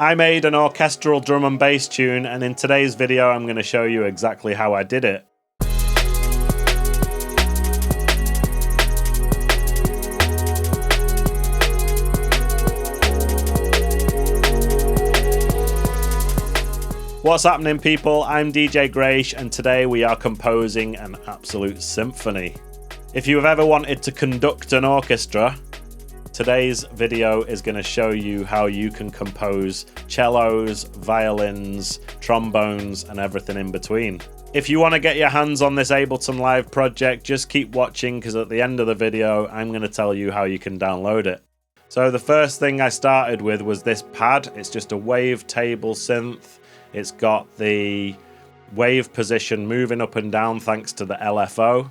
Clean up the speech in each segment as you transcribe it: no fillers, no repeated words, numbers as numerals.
I made an orchestral drum and bass tune, and in today's video I'm going to show you exactly how I did it. What's happening, people? I'm DJ Graish, and today we are composing an absolute symphony. If you have ever wanted to conduct an orchestra, today's video is going to show you how you can compose cellos, violins, trombones, and everything in between. If you want to get your hands on this Ableton Live project, just keep watching, because at the end of the video, I'm going to tell you how you can download it. So the first thing I started with was this pad. It's just a wavetable synth. It's got the wave position moving up and down thanks to the LFO.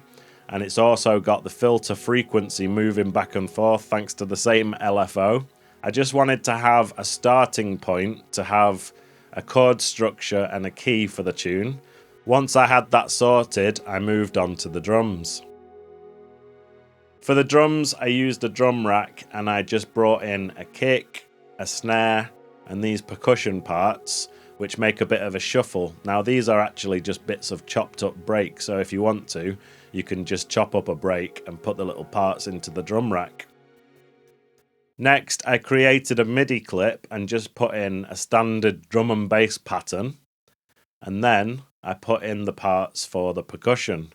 And it's also got the filter frequency moving back and forth thanks to the same LFO. I just wanted to have a starting point to have a chord structure and a key for the tune. Once I had that sorted, I moved on to the drums. For the drums, I used a drum rack and I just brought in a kick, a snare, and these percussion parts, which make a bit of a shuffle. Now these are actually just bits of chopped up break, so if you want to, you can just chop up a break and put the little parts into the drum rack. Next, I created a MIDI clip and just put in a standard drum and bass pattern, and then I put in the parts for the percussion.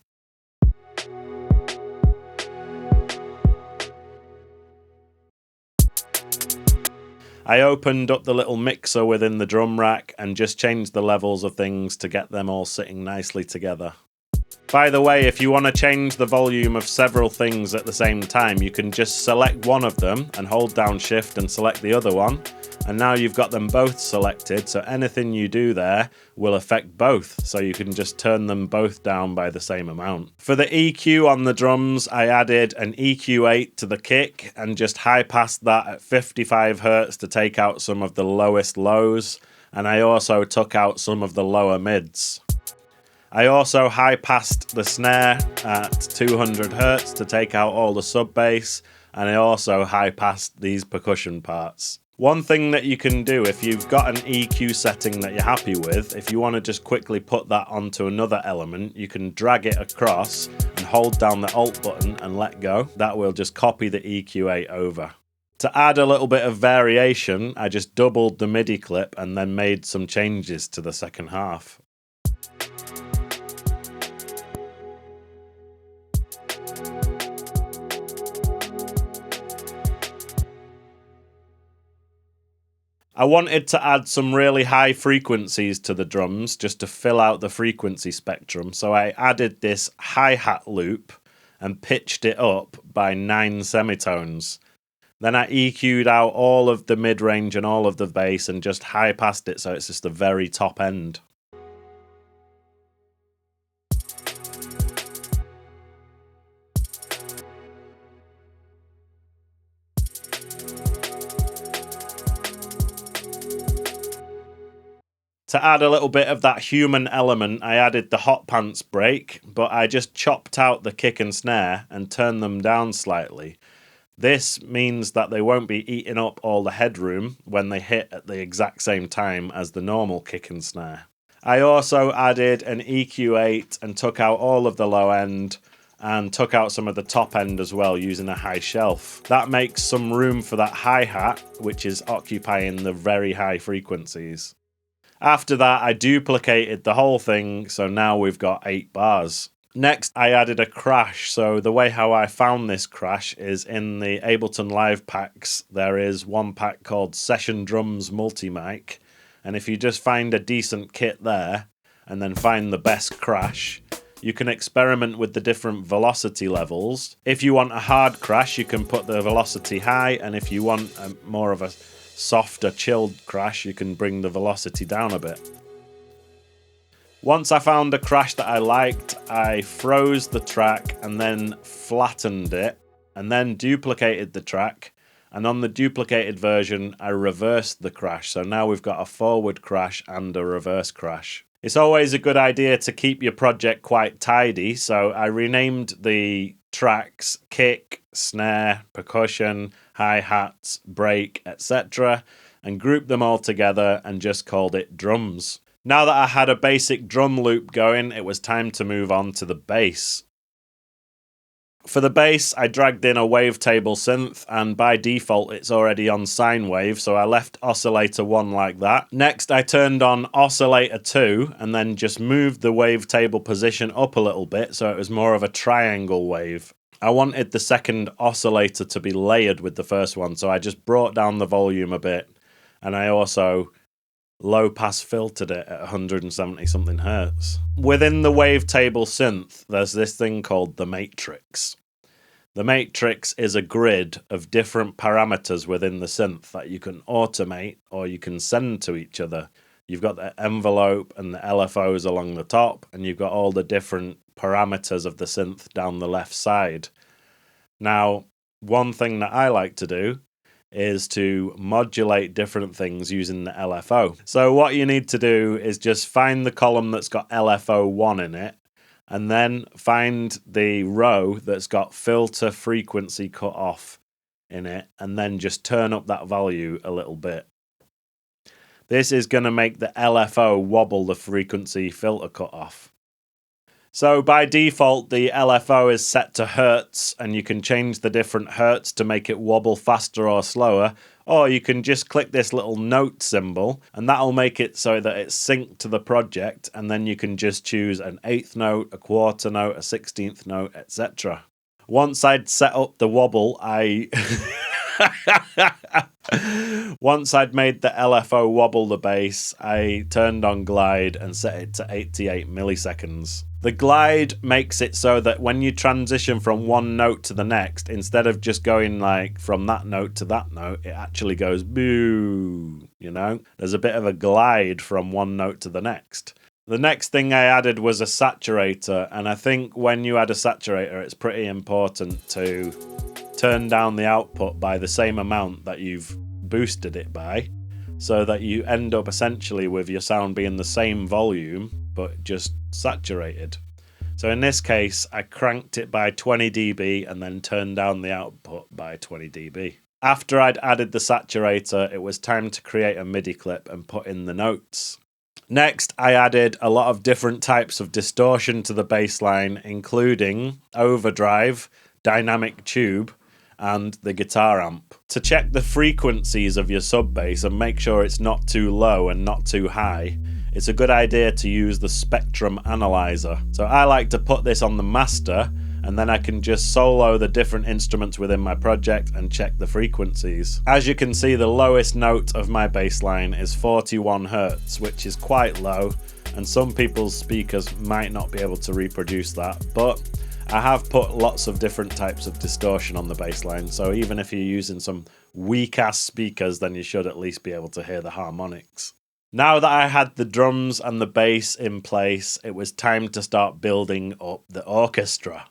I opened up the little mixer within the drum rack and just changed the levels of things to get them all sitting nicely together. By the way, if you want to change the volume of several things at the same time, you can just select one of them and hold down Shift and select the other one. And now you've got them both selected, so anything you do there will affect both. So you can just turn them both down by the same amount. For the EQ on the drums, I added an EQ8 to the kick and just high-passed that at 55 Hz to take out some of the lowest lows. And I also took out some of the lower mids. I also high-passed the snare at 200 Hz to take out all the sub-bass, and I also high-passed these percussion parts. One thing that you can do if you've got an EQ setting that you're happy with, if you want to just quickly put that onto another element, you can drag it across and hold down the Alt button and let go. That will just copy the EQ8 over. To add a little bit of variation, I just doubled the MIDI clip and then made some changes to the second half. I wanted to add some really high frequencies to the drums just to fill out the frequency spectrum, so I added this hi-hat loop and pitched it up by 9 semitones. Then I EQ'd out all of the mid-range and all of the bass and just high-passed it so it's just the very top end. To add a little bit of that human element, I added the hot pants break, but I just chopped out the kick and snare and turned them down slightly. This means that they won't be eating up all the headroom when they hit at the exact same time as the normal kick and snare. I also added an EQ8 and took out all of the low end and took out some of the top end as well using a high shelf. That makes some room for that hi-hat, which is occupying the very high frequencies. After that, I duplicated the whole thing, so now we've got 8 bars. Next, I added a crash. So the way how I found this crash is in the Ableton Live packs. There is one pack called Session Drums Multi-Mic, and if you just find a decent kit there, and then find the best crash, you can experiment with the different velocity levels. If you want a hard crash, you can put the velocity high, and if you want more of a softer, chilled crash, you can bring the velocity down a bit. Once I found a crash that I liked, I froze the track and then flattened it, and then duplicated the track, and on the duplicated version, I reversed the crash. So now we've got a forward crash and a reverse crash. It's always a good idea to keep your project quite tidy, so I renamed the tracks kick, snare, percussion, hi-hats, break, etc. and grouped them all together and just called it drums. Now that I had a basic drum loop going, it was time to move on to the bass. For the bass, I dragged in a wavetable synth, and by default it's already on sine wave, so I left oscillator 1 like that. Next, I turned on oscillator 2 and then just moved the wavetable position up a little bit so it was more of a triangle wave. I wanted the second oscillator to be layered with the first one, so I just brought down the volume a bit, and I also low pass filtered it at 170 something hertz. Within the wavetable synth, there's this thing called the matrix. The matrix is a grid of different parameters within the synth that you can automate or you can send to each other. You've got the envelope and the LFOs along the top, and you've got all the different parameters of the synth down the left side. Now, one thing that I like to do is to modulate different things using the LFO. So what you need to do is just find the column that's got LFO1 in it, and then find the row that's got filter frequency cut off in it, and then just turn up that value a little bit. This is going to make the LFO wobble the frequency filter cut off. So by default, the LFO is set to hertz, and you can change the different hertz to make it wobble faster or slower, or you can just click this little note symbol, and that'll make it so that it's synced to the project, and then you can just choose an eighth note, a quarter note, a 16th note, etc. Once I'd set up the wobble, Once I'd made the LFO wobble the bass, I turned on glide and set it to 88 milliseconds. The glide makes it so that when you transition from one note to the next, instead of just going like from that note to that note, it actually goes boo, you know? There's a bit of a glide from one note to the next. The next thing I added was a saturator, and I think when you add a saturator, it's pretty important to turn down the output by the same amount that you've boosted it by, so that you end up essentially with your sound being the same volume but just saturated. So in this case, I cranked it by 20 dB and then turned down the output by 20 dB. After I'd added the saturator, it was time to create a MIDI clip and put in the notes. Next, I added a lot of different types of distortion to the bass line, including overdrive, dynamic tube, and the guitar amp. To check the frequencies of your sub bass and make sure it's not too low and not too high, it's a good idea to use the spectrum analyzer. So I like to put this on the master, and then I can just solo the different instruments within my project and check the frequencies. As you can see, the lowest note of my bass line is 41 Hz, which is quite low, and some people's speakers might not be able to reproduce that, but I have put lots of different types of distortion on the bass line, so even if you're using some weak-ass speakers, then you should at least be able to hear the harmonics. Now that I had the drums and the bass in place, it was time to start building up the orchestra.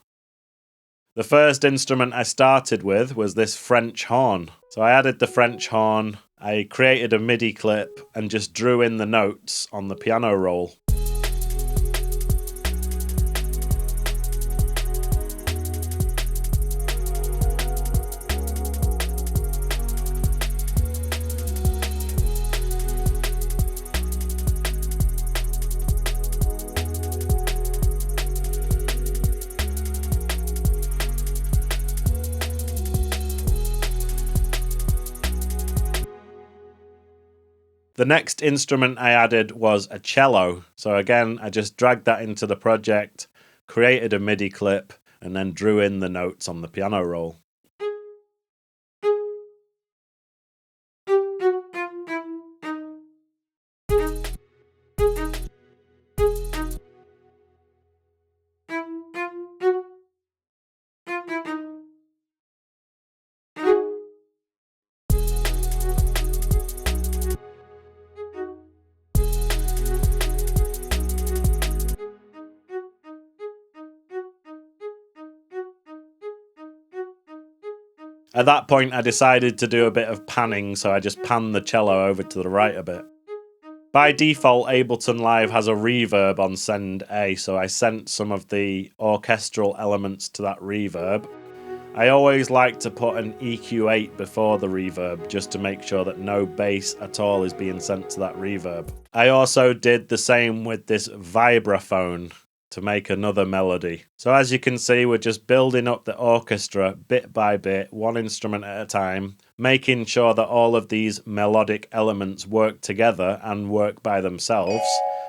The first instrument I started with was this French horn. So I added the French horn, I created a MIDI clip and just drew in the notes on the piano roll. The next instrument I added was a cello. So again, I just dragged that into the project, created a MIDI clip, and then drew in the notes on the piano roll. At that point, I decided to do a bit of panning, so I just panned the cello over to the right a bit. By default, Ableton Live has a reverb on send A, so I sent some of the orchestral elements to that reverb. I always like to put an EQ8 before the reverb just to make sure that no bass at all is being sent to that reverb. I also did the same with this vibraphone to make another melody. So as you can see, we're just building up the orchestra bit by bit, one instrument at a time, making sure that all of these melodic elements work together and work by themselves.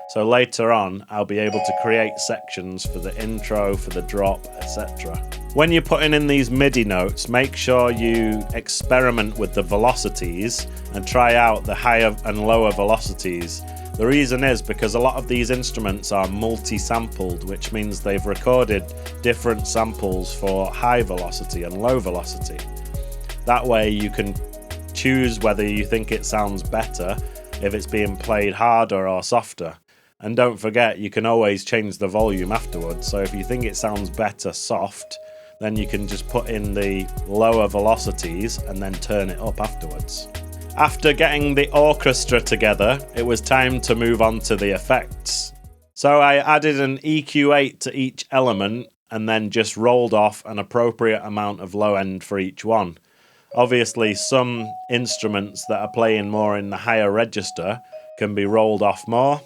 So later on, I'll be able to create sections for the intro, for the drop, etc. When you're putting in these MIDI notes, make sure you experiment with the velocities and try out the higher and lower velocities. The reason is because a lot of these instruments are multi-sampled, which means they've recorded different samples for high velocity and low velocity. That way you can choose whether you think it sounds better if it's being played harder or softer. And don't forget, you can always change the volume afterwards. So if you think it sounds better soft, then you can just put in the lower velocities and then turn it up afterwards. After getting the orchestra together, it was time to move on to the effects. So I added an EQ8 to each element and then just rolled off an appropriate amount of low end for each one. Obviously, some instruments that are playing more in the higher register can be rolled off more,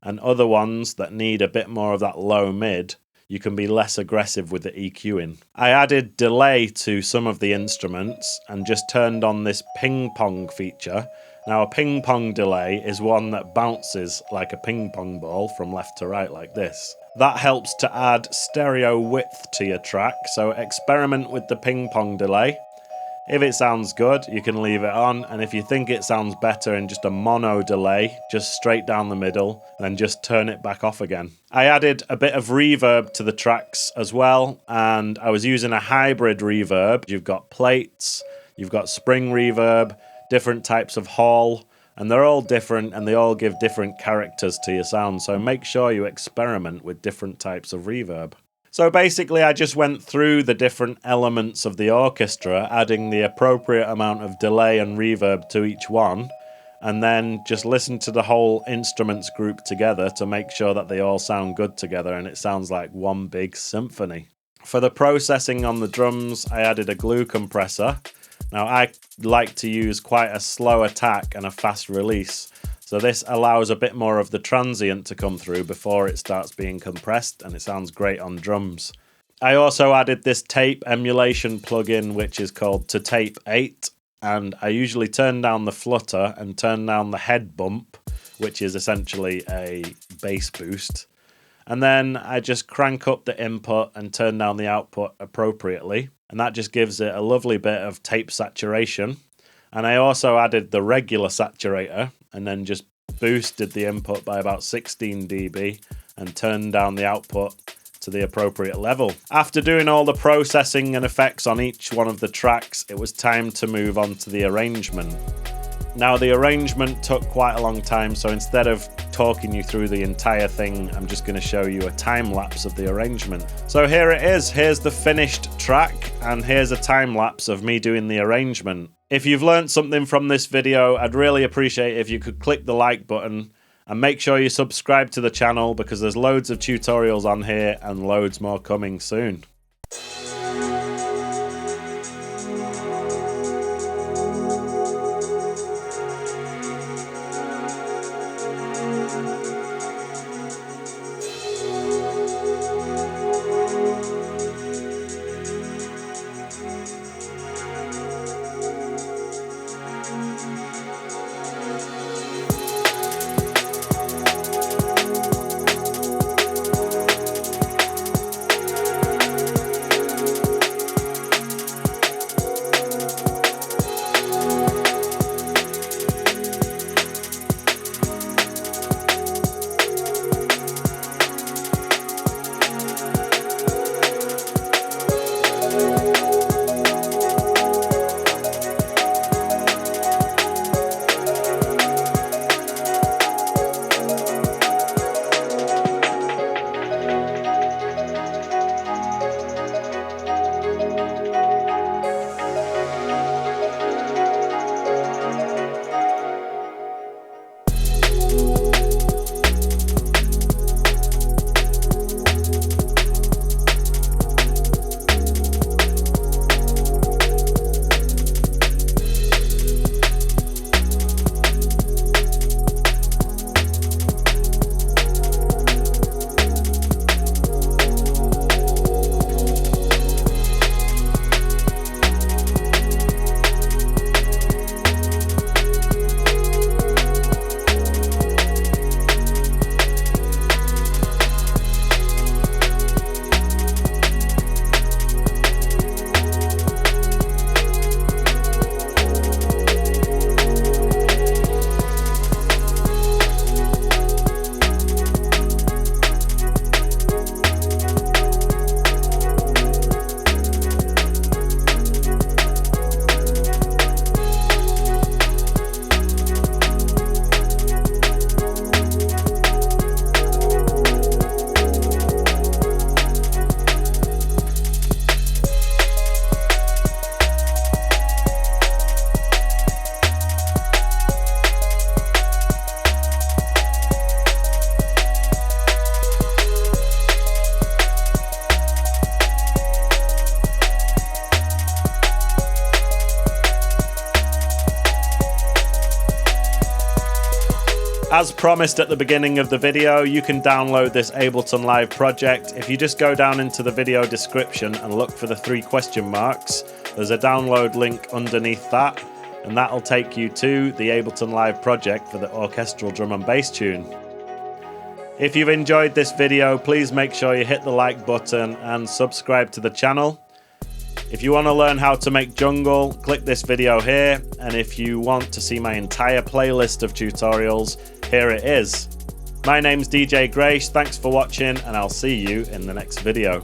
and other ones that need a bit more of that low mid, you can be less aggressive with the EQing. I added delay to some of the instruments and just turned on this ping pong feature. Now, a ping pong delay is one that bounces like a ping pong ball from left to right like this. That helps to add stereo width to your track, so experiment with the ping pong delay. If it sounds good, you can leave it on, and if you think it sounds better in just a mono delay, just straight down the middle, then just turn it back off again. I added a bit of reverb to the tracks as well, and I was using a hybrid reverb. You've got plates, you've got spring reverb, different types of hall, and they're all different and they all give different characters to your sound, so make sure you experiment with different types of reverb. So basically I just went through the different elements of the orchestra, adding the appropriate amount of delay and reverb to each one, and then just listened to the whole instruments group together to make sure that they all sound good together and it sounds like one big symphony. For the processing on the drums, I added a glue compressor. Now I like to use quite a slow attack and a fast release. So this allows a bit more of the transient to come through before it starts being compressed, and it sounds great on drums. I also added this tape emulation plugin which is called To Tape 8, and I usually turn down the flutter and turn down the head bump, which is essentially a bass boost. And then I just crank up the input and turn down the output appropriately, and that just gives it a lovely bit of tape saturation. And I also added the regular saturator and then just boosted the input by about 16 dB and turned down the output to the appropriate level. After doing all the processing and effects on each one of the tracks, it was time to move on to the arrangement. Now, the arrangement took quite a long time, so instead of talking you through the entire thing, I'm just going to show you a time lapse of the arrangement. So here it is. Here's the finished track, and here's a time lapse of me doing the arrangement. If you've learned something from this video, I'd really appreciate if you could click the like button and make sure you subscribe to the channel, because there's loads of tutorials on here and loads more coming soon. As promised at the beginning of the video, you can download this Ableton Live project. If you just go down into the video description and look for the 3 question marks, there's a download link underneath that, and that'll take you to the Ableton Live project for the orchestral drum and bass tune. If you've enjoyed this video, please make sure you hit the like button and subscribe to the channel. If you want to learn how to make jungle, click this video here, and if you want to see my entire playlist of tutorials, here it is. My name's DJ Graish, thanks for watching, and I'll see you in the next video.